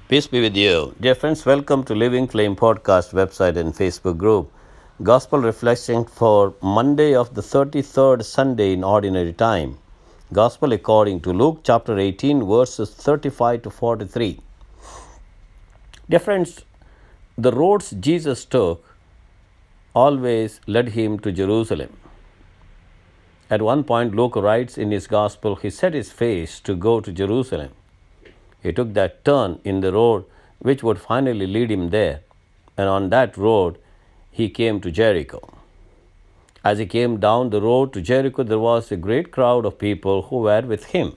Peace be with you. Dear friends, welcome to Living Flame Podcast website and Facebook group. Gospel Reflection for Monday of the 33rd Sunday in Ordinary Time. Gospel according to Luke chapter 18 verses 35 to 43. Dear friends, the roads Jesus took always led him to Jerusalem. At one point, Luke writes in his Gospel, he set his face to go to Jerusalem. He took that turn in the road which would finally lead him there, and on that road he came to Jericho. As he came down the road to Jericho, there was a great crowd of people who were with him.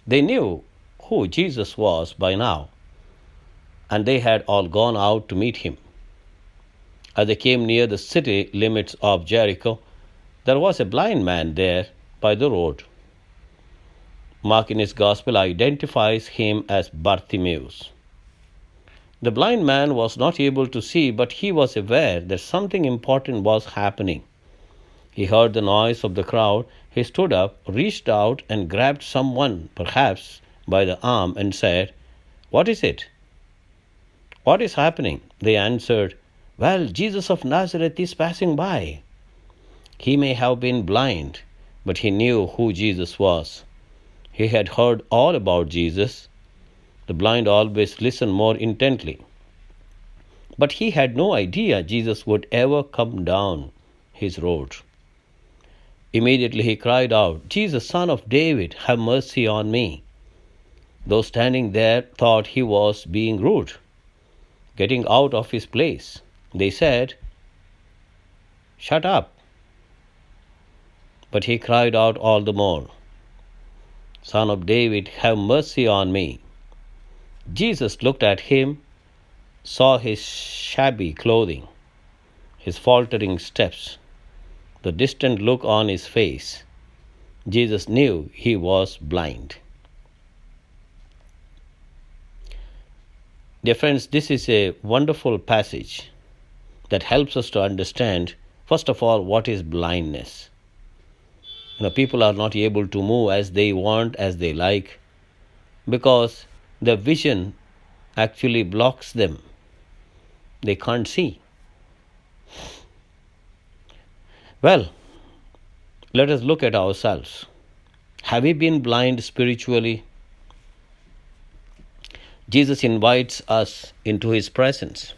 They knew who Jesus was by now, and they had all gone out to meet him. As they came near the city limits of Jericho, there was a blind man there by the road. Mark in his Gospel identifies him as Bartimaeus. The blind man was not able to see, but he was aware that something important was happening. He heard the noise of the crowd. He stood up, reached out, and grabbed someone, perhaps by the arm, and said, "What is it? What is happening?" They answered, "Well, Jesus of Nazareth is passing by." He may have been blind, but he knew who Jesus was. He had heard all about Jesus. The blind always listen more intently. But he had no idea Jesus would ever come down his road. Immediately he cried out, "Jesus, Son of David, have mercy on me." Those standing there thought he was being rude, getting out of his place. They said, "Shut up." But he cried out all the more, "Son of David, have mercy on me." Jesus looked at him, saw his shabby clothing, his faltering steps, the distant look on his face. Jesus knew he was blind. Dear friends, this is a wonderful passage that helps us to understand, first of all, what is blindness. People are not able to move as they want, as they like, because the vision actually blocks them. They can't see. Well, let us look at ourselves. Have we been blind spiritually? Jesus invites us into his presence.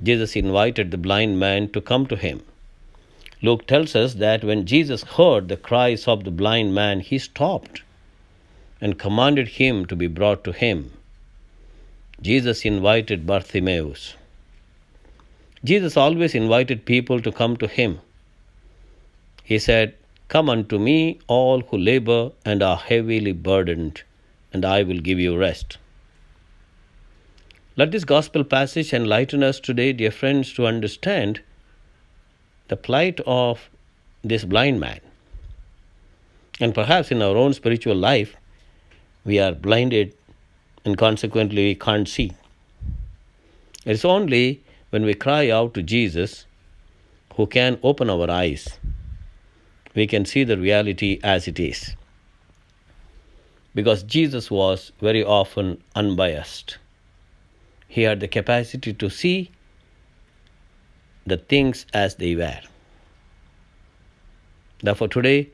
Jesus invited the blind man to come to him. Luke tells us that when Jesus heard the cries of the blind man, he stopped and commanded him to be brought to him. Jesus invited Bartimaeus. Jesus always invited people to come to him. He said, "Come unto me, all who labor and are heavily burdened, and I will give you rest." Let this gospel passage enlighten us today, dear friends, to understand the plight of this blind man. And perhaps in our own spiritual life, we are blinded and consequently we can't see. It's only when we cry out to Jesus, who can open our eyes, we can see the reality as it is. Because Jesus was very often unbiased. He had the capacity to see the things as they were. Therefore, today,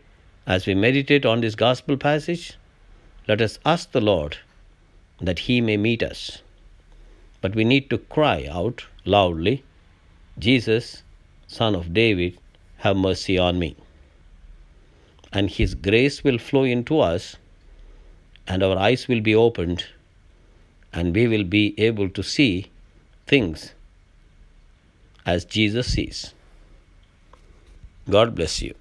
as we meditate on this gospel passage, let us ask the Lord that he may meet us. But we need to cry out loudly, "Jesus, Son of David, have mercy on me." And his grace will flow into us, and our eyes will be opened, and we will be able to see things as Jesus sees. God bless you.